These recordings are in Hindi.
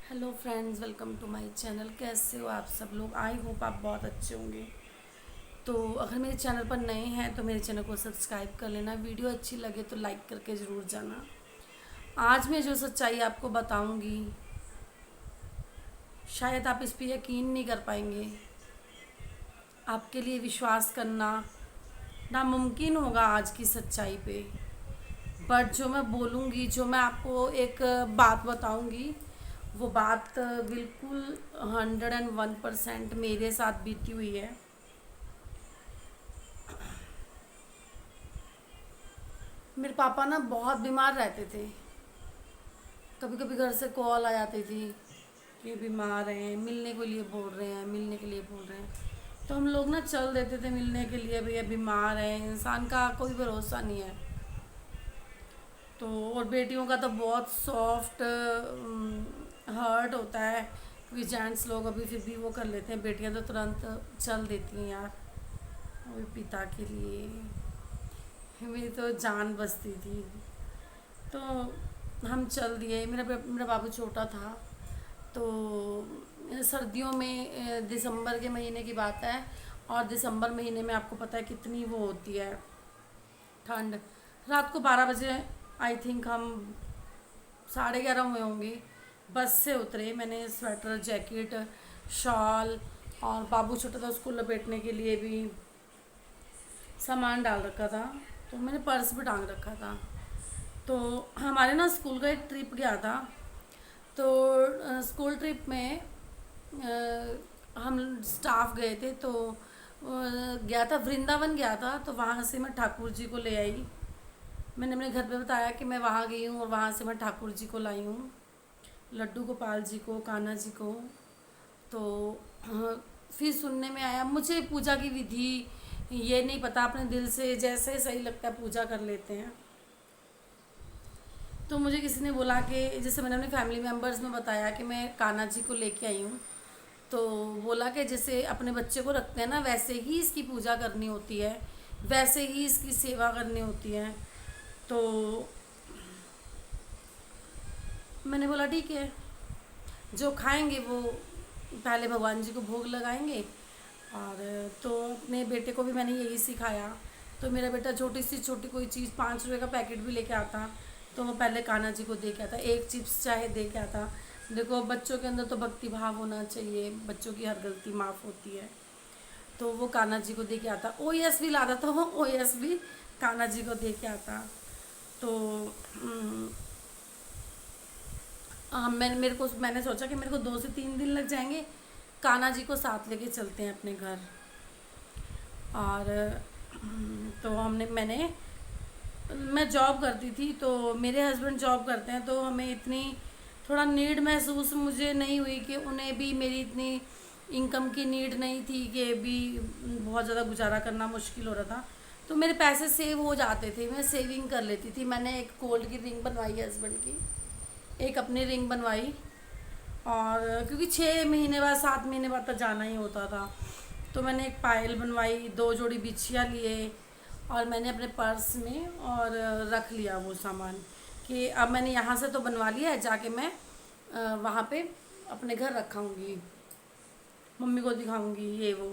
Hello friends, welcome to my channel. कैसे हो आप सब लोग? आई होप आप बहुत अच्छे होंगे। तो अगर मेरे चैनल पर नए हैं तो मेरे चैनल को सब्सक्राइब कर लेना। वीडियो अच्छी लगे तो लाइक करके ज़रूर जाना। आज मैं जो सच्चाई आपको बताऊंगी, शायद आप इस पर यकीन नहीं कर पाएंगे। आपके लिए विश्वास करना नामुमकिन होगा आज की सच्चाई पे। बट जो मैं बोलूँगी, जो मैं आपको एक बात बताऊँगी, वो बात बिल्कुल 101% मेरे साथ बीती हुई है। मेरे पापा ना बहुत बीमार रहते थे। कभी कभी घर से कॉल आ जाती थी कि बीमार हैं, मिलने के लिए बोल रहे हैं, मिलने के लिए बोल रहे हैं। तो हम लोग ना चल देते थे मिलने के लिए। भैया बीमार है, इंसान का कोई भरोसा नहीं है। तो और बेटियों का तो बहुत सॉफ्ट हर्ट होता है, क्योंकि जेंट्स लोग अभी फिर भी वो कर लेते हैं, बेटियां तो तुरंत चल देती हैं यार। वो पिता के लिए मेरी तो जान बचती थी। तो हम चल दिए। मेरा बाबू छोटा था। तो सर्दियों में दिसंबर के महीने की बात है। और दिसंबर महीने में आपको पता है कितनी वो होती है, ठंड। रात को 12 बजे आई थिंक हम 11:30 हुए होंगे, बस से उतरे। मैंने स्वेटर, जैकेट, शॉल और बाबू छोटा था, उसको लपेटने के लिए भी सामान डाल रखा था। तो मैंने पर्स भी टांग रखा था। तो हमारे ना स्कूल का एक ट्रिप गया था। तो स्कूल ट्रिप में हम स्टाफ गए थे। तो गया था, वृंदावन गया था। तो वहाँ से मैं ठाकुर जी को ले आई। मैंने अपने घर पे बताया कि मैं वहाँ गई हूँ और वहाँ से मैं ठाकुर जी को लाई हूँ, लड्डू गोपाल जी को, कान्हा जी को। तो फिर सुनने में आया, मुझे पूजा की विधि ये नहीं पता, अपने दिल से जैसे सही लगता है पूजा कर लेते हैं। तो मुझे किसी ने बोला कि जैसे मैंने अपने फैमिली मेम्बर्स में बताया कि मैं कान्हा जी को लेके आई हूँ। तो बोला कि जैसे अपने बच्चे को रखते हैं ना, वैसे ही इसकी पूजा करनी होती है, वैसे ही इसकी सेवा करनी होती है। तो मैंने बोला ठीक है, जो खाएंगे वो पहले भगवान जी को भोग लगाएंगे। और तो अपने बेटे को भी मैंने यही सिखाया। तो मेरा बेटा छोटी सी छोटी कोई चीज़, 5 रुपये का पैकेट भी लेके आता, तो वो पहले कान्हा जी को दे के आता, एक चिप्स चाहे दे के आता। देखो, बच्चों के अंदर तो भक्ति भाव होना चाहिए, बच्चों की हर गलती माफ़ होती है। तो वो कान्हा जी को दे के आता। ओएस भी लाता, तो वो ओएस भी कान्हा जी को दे के आता। तो मैंने सोचा कि मेरे को 2 से 3 दिन लग जाएंगे, कान्हा जी को साथ लेके चलते हैं अपने घर। और तो मैं जॉब करती थी, तो मेरे हस्बैंड जॉब करते हैं। तो हमें इतनी थोड़ा नीड महसूस मुझे नहीं हुई कि उन्हें भी मेरी इतनी इनकम की नीड नहीं थी कि भी बहुत ज़्यादा गुजारा करना मुश्किल हो रहा था। तो मेरे पैसे सेव हो जाते थे, मैं सेविंग कर लेती थी। मैंने एक गोल्ड की रिंग बनवाई है हस्बैंड की, एक अपनी रिंग बनवाई। और क्योंकि 6 महीने बाद, 7 महीने बाद तो जाना ही होता था, तो मैंने एक पायल बनवाई, 2 जोड़ी बिछिया लिए। और मैंने अपने पर्स में और रख लिया वो सामान कि अब मैंने यहाँ से तो बनवा लिया है, जाके मैं वहाँ पे अपने घर रखाऊंगी, मम्मी को दिखाऊंगी ये वो।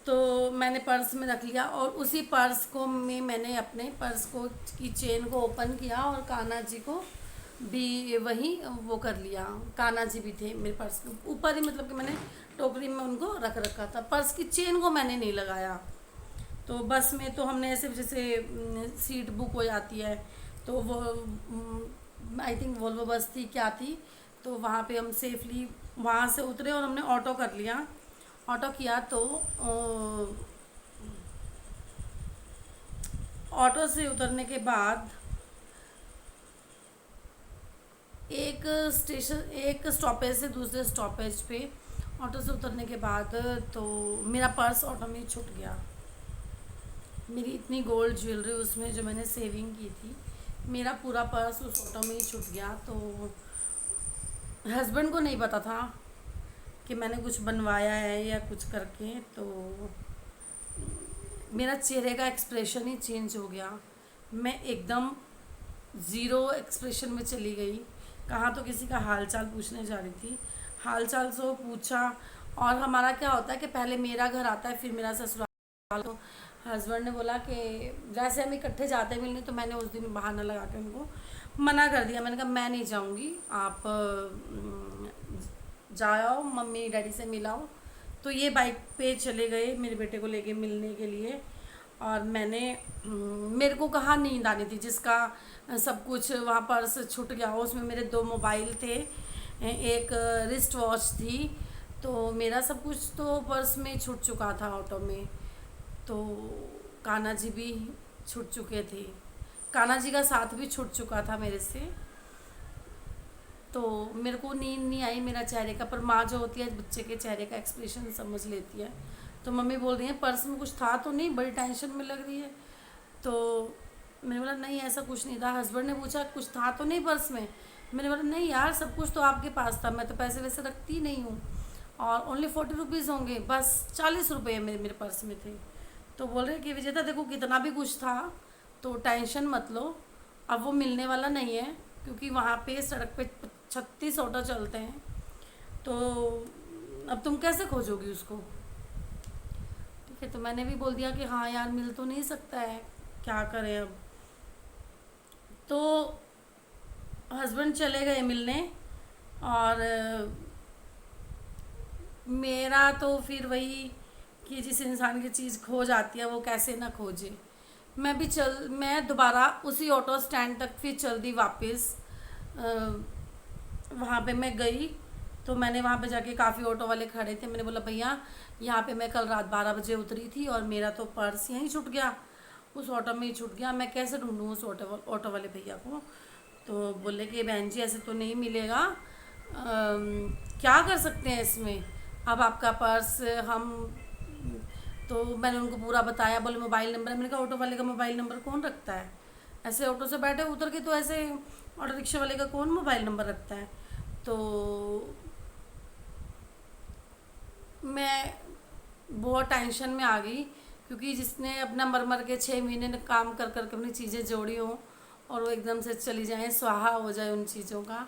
तो मैंने पर्स में रख लिया। और उसी पर्स को मैंने अपने पर्स को की चेन को ओपन किया और कान्हा जी को भी वही वो कर लिया। कान्हा जी भी थे मेरे पर्स के ऊपर ही, मतलब कि मैंने टोकरी में उनको रख रखा था। पर्स की चेन को मैंने नहीं लगाया। तो बस में तो हमने ऐसे जैसे सीट बुक हो जाती है, तो वो आई थिंक वोल्वो बस थी क्या थी। तो वहाँ पे हम सेफली वहाँ से उतरे और हमने ऑटो कर लिया। ऑटो किया तो ऑटो से उतरने के बाद एक स्टॉपेज से दूसरे स्टॉपेज पे ऑटो से उतरने के बाद तो मेरा पर्स ऑटो में छूट गया। मेरी इतनी गोल्ड ज्वेलरी उसमें जो मैंने सेविंग की थी, मेरा पूरा पर्स उस ऑटो में ही छूट गया। तो हस्बैंड को नहीं पता था कि मैंने कुछ बनवाया है या कुछ करके। तो मेरा चेहरे का एक्सप्रेशन ही चेंज हो गया। मैं एकदम ज़ीरो एक्सप्रेशन में चली गई। कहाँ तो किसी का हाल चाल पूछने जा रही थी। हाल चाल सो पूछा। और हमारा क्या होता है कि पहले मेरा घर आता है फिर मेरा ससुराल। तो हस्बैंड ने बोला कि जैसे हम इकट्ठे जाते मिलने, तो मैंने उस दिन बहाना लगा के उनको मना कर दिया। मैंने कहा मैं नहीं जाऊँगी, आप जाओ मम्मी डैडी से मिलाओ। तो ये बाइक पे चले गए मेरे बेटे को लेके मिलने के लिए। और मैंने मेरे को कहाँ नींद आनी थी, जिसका सब कुछ वहाँ पर्स छूट गया हो, उसमें मेरे 2 मोबाइल थे, एक रिस्ट वॉच थी। तो मेरा सब कुछ तो पर्स में छूट चुका था ऑटो में। तो कान्हा जी भी छूट चुके थे, कान्हा जी का साथ भी छूट चुका था मेरे से। तो मेरे को नींद नहीं आई मेरा चेहरे का, पर माँ जो होती है बच्चे के चेहरे का एक्सप्रेशन समझ लेती है। तो मम्मी बोल रही है पर्स में कुछ था तो नहीं, बड़ी टेंशन में लग रही है। तो मैंने बोला नहीं ऐसा कुछ नहीं था। हस्बैंड ने पूछा कुछ था तो नहीं पर्स में। मैंने बोला नहीं यार, सब कुछ तो आपके पास था, मैं तो पैसे वैसे रखती नहीं हूँ, और ओनली 40 रुपीज़ होंगे, बस 40 रुपये मेरे मेरे पर्स में थे। तो बोल रहे कि विजेता देखो कितना भी कुछ था तो टेंशन मत लो, अब वो मिलने वाला नहीं है, क्योंकि वहाँ पे सड़क पे 36 ऑटो चलते हैं, तो अब तुम कैसे खोजोगी उसको। ठीक है, तो मैंने भी बोल दिया कि हाँ यार मिल तो नहीं सकता है, क्या करें अब। तो हस्बैंड चले गए मिलने। और मेरा तो फिर वही कि जिस इंसान की चीज़ खो जाती है वो कैसे ना खोजे। मैं दोबारा उसी ऑटो स्टैंड तक फिर चल दी वापस। वहाँ पे मैं गई तो मैंने वहाँ पे जाके काफ़ी ऑटो वाले खड़े थे। मैंने बोला भैया यहाँ पे मैं कल रात 12 बजे उतरी थी और मेरा तो पर्स यहीं छूट गया, उस ऑटो में ही छूट गया, मैं कैसे ढूंढूं उस ऑटो वाले भैया को। तो बोले कि बहन जी ऐसे तो नहीं मिलेगा, क्या कर सकते हैं इसमें, अब आपका पर्स हम। तो मैंने उनको पूरा बताया। बोले मोबाइल नंबर है। मैंने कहा ऑटो वाले का मोबाइल नंबर कौन रखता है, ऐसे ऑटो से बैठे उतर के, तो ऐसे ऑटो रिक्शा वाले का कौन मोबाइल नंबर रखता है। तो मैं बहुत टेंशन में आ गई, क्योंकि जिसने अपना मर मर के 6 महीने ने काम कर कर के अपनी चीज़ें जोड़ी हों और वो एकदम से चली जाएं, स्वाहा हो जाए उन चीज़ों का।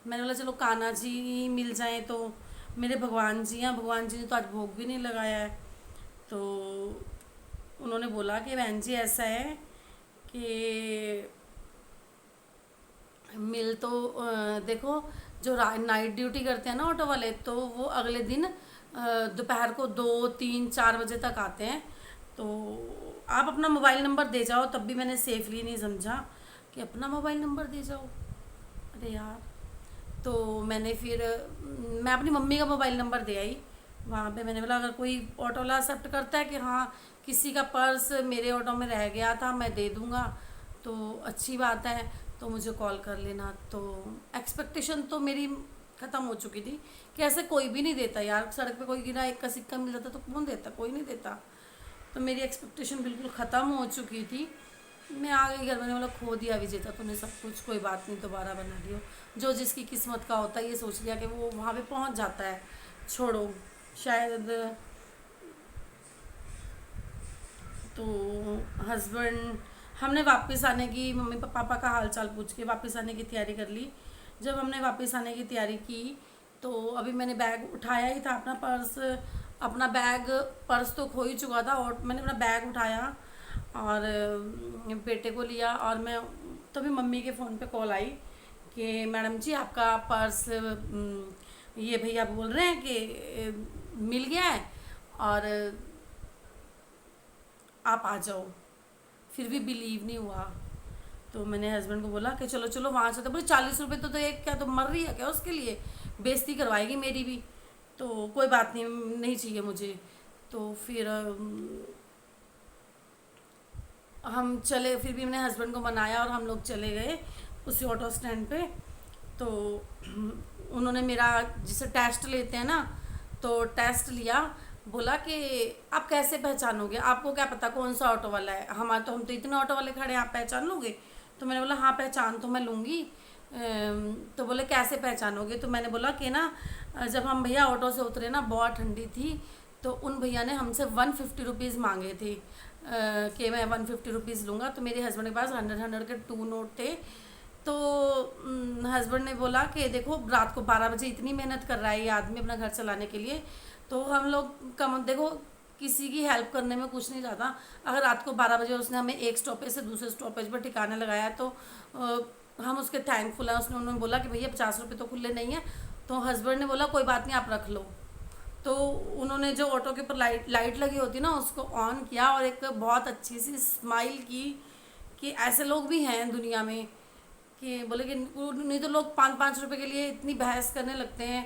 मैंने बोला चलो कान्हा जी मिल जाएं तो मेरे भगवान जी हैं, भगवान जी ने तो आज भोग भी नहीं लगाया है। तो उन्होंने बोला कि बहन जी ऐसा है कि मिल तो देखो, जो नाइट ड्यूटी करते हैं ना ऑटो वाले, तो वो अगले दिन दोपहर को 2 3 4 बजे तक आते हैं। तो आप अपना मोबाइल नंबर दे जाओ। तब भी मैंने सेफली नहीं समझा कि अपना मोबाइल नंबर दे जाओ, अरे यार। तो मैंने फिर मैं अपनी मम्मी का मोबाइल नंबर दे आई वहाँ पे। मैंने बोला अगर कोई ऑटो वाला एक्सेप्ट करता है कि हाँ किसी का पर्स मेरे ऑटो में रह गया था, मैं दे दूँगा, तो अच्छी बात है, तो मुझे कॉल कर लेना। तो एक्सपेक्टेशन तो मेरी ख़त्म हो चुकी थी कि ऐसे कोई भी नहीं देता यार, सड़क पे कोई गिरा एक का सिक्का मिल जाता तो कौन देता, कोई नहीं देता। तो मेरी एक्सपेक्टेशन बिल्कुल ख़त्म हो चुकी थी। मैं आ गई घर, मैंने बोला खो दिया विजेता तूने सब कुछ, कोई बात नहीं दोबारा बना लियो, जो जिसकी किस्मत का होता है। ये सोच लिया कि वो वहाँ पे पहुँच जाता है, छोड़ो शायद। तो हस्बैंड, हमने वापस आने की, मम्मी पापा का हाल चाल पूछ के वापस आने की तैयारी कर ली। जब हमने वापस आने की तैयारी की तो अभी मैंने बैग उठाया ही था, अपना बैग, पर्स तो खो ही चुका था, और मैंने अपना बैग उठाया और बेटे को लिया। और मैं तभी मम्मी के फ़ोन पे कॉल आई कि मैडम जी आपका पर्स ये भैया बोल रहे हैं कि मिल गया है और आप आ जाओ। फिर भी बिलीव नहीं हुआ। तो मैंने हस्बैंड को बोला कि चलो चलो वहाँ से। तो बोले 40 रुपये तो एक क्या तो मर रही है क्या, उसके लिए बेइज्जती करवाएगी मेरी भी, तो कोई बात नहीं, नहीं चाहिए मुझे। तो फिर हम चले, फिर भी मैंने हस्बैंड को मनाया और हम लोग चले गए उसी ऑटो स्टैंड पे। तो उन्होंने मेरा जिसे टेस्ट लेते हैं ना, तो टेस्ट लिया। बोला कि आप कैसे पहचानोगे, आपको क्या पता कौन सा ऑटो वाला है, हम तो इतने ऑटो वाले खड़े हैं, आप पहचान लोगे। तो मैंने बोला हाँ पहचान तो मैं लूँगी। तो बोले कैसे पहचानोगे। तो मैंने बोला कि ना जब हम भैया ऑटो से उतरे ना, बहुत ठंडी थी, तो उन भैया ने हमसे 150 रुपीज़ मांगे थे कि मैं 150 रुपीज़ लूँगा। तो मेरे हस्बैंड के पास 100 100 के 2 नोट थे, तो हस्बैंड ने बोला कि देखो रात को 12 बजे इतनी मेहनत कर रहा है ये आदमी अपना घर चलाने के लिए, तो हम लोग कम देखो किसी की हेल्प करने में कुछ नहीं जाता। अगर रात को 12 बजे उसने हमें एक स्टॉपेज से दूसरे स्टॉपेज पर ठिकाने लगाया तो हम उसके थैंकफुल हैं। उन्होंने बोला कि भैया 50 रुपये तो खुले नहीं है। तो हस्बैंड ने बोला कोई बात नहीं आप रख लो। तो उन्होंने जो ऑटो के ऊपर लाइट लगी होती ना उसको ऑन किया और एक बहुत अच्छी सी स्माइल की कि ऐसे लोग भी हैं दुनिया में, कि बोले कि नहीं तो लोग 5-5 रुपए के लिए इतनी बहस करने लगते हैं।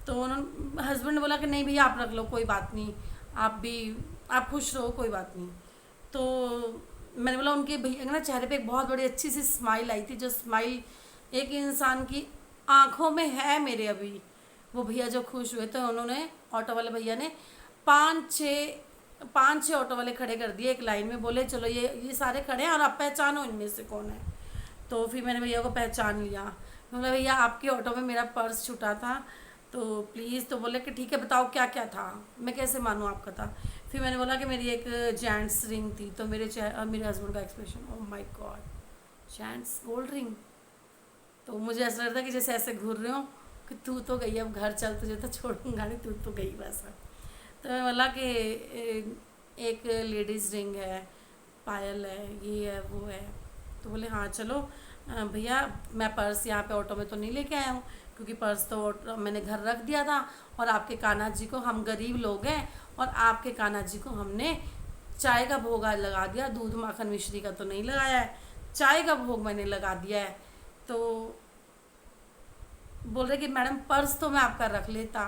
तो उन्होंने हस्बैंड ने बोला कि नहीं भैया आप रख लो कोई बात नहीं, आप भी आप खुश रहो कोई बात नहीं। तो मैंने बोला उनके भैया के ना चेहरे पे एक बहुत बड़ी अच्छी सी स्माइल आई थी, जो स्माइल एक इंसान की आंखों में है मेरे अभी। वो भैया जो खुश हुए तो उन्होंने ऑटो वाले भैया ने पाँच छः ऑटो वाले खड़े कर दिए एक लाइन में, बोले चलो ये सारे खड़े हैं और आप पहचानो इनमें से कौन है। तो फिर मैंने भैया को पहचान लिया। मैं बोला भैया आपके ऑटो में मेरा पर्स छूटा था तो प्लीज़। तो बोले कि ठीक है बताओ क्या क्या था, मैं कैसे मानूँ आपका था। फिर मैंने बोला कि मेरी एक जेंट्स रिंग थी। तो मेरे हस्बैंड का expression, oh my God, gents gold ring. तो मुझे ऐसा लगता कि जैसे ऐसे घूर रहे हो कि तू तो गई अब घर चल, तुझे तो छोड़ूंगा नहीं, तू तो गई वैसा। तो मैं बोला कि एक लेडीज़ रिंग है, पायल है, ये है वो है। तो बोले हाँ चलो भैया मैं पर्स यहाँ पे ऑटो में तो नहीं लेके आया हूँ क्योंकि पर्स तो मैंने घर रख दिया था, और आपके कान्हा जी को, हम गरीब लोग हैं, और आपके कान्हा जी को हमने चाय का भोग आज लगा दिया, दूध माखन मिश्री का तो नहीं लगाया है, चाय का भोग मैंने लगा दिया है। तो बोल रहे कि मैडम पर्स तो मैं आपका रख लेता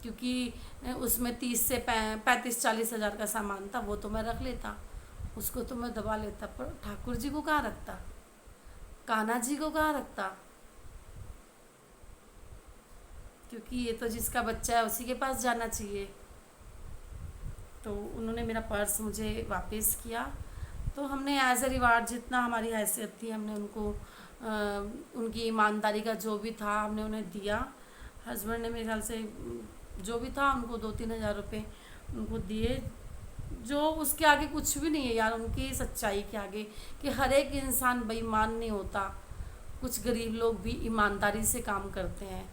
क्योंकि उसमें 30 से 35-40 हज़ार का सामान था, वो तो मैं रख लेता, उसको तो मैं दबा लेता, पर ठाकुर जी को कहाँ रखता, कान्हा जी को कहाँ रखता, क्योंकि ये तो जिसका बच्चा है उसी के पास जाना चाहिए। तो उन्होंने मेरा पर्स मुझे वापस किया। तो हमने एज ए रिवार्ड जितना हमारी हैसियत थी हमने उनको उनकी ईमानदारी का जो भी था हमने उन्हें दिया। हस्बैंड ने मेरे ख्याल से जो भी था उनको 2-3 हज़ार रुपये उनको दिए, जो उसके आगे कुछ भी नहीं है यार, उनकी सच्चाई के आगे, कि हर एक इंसान बेईमान नहीं होता, कुछ गरीब लोग भी ईमानदारी से काम करते हैं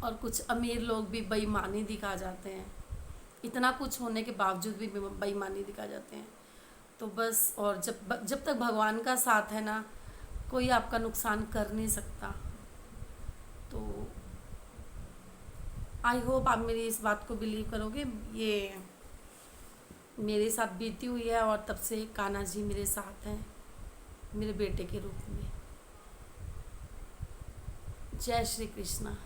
और कुछ अमीर लोग भी बेईमानी दिखा जाते हैं, इतना कुछ होने के बावजूद भी बेईमानी दिखा जाते हैं। तो बस, और जब तक भगवान का साथ है ना, कोई आपका नुकसान कर नहीं सकता। तो आई होप आप मेरी इस बात को बिलीव करोगे, ये मेरे साथ बीती हुई है और तब से कान्हा जी मेरे साथ हैं मेरे बेटे के रूप में। जय श्री कृष्णा।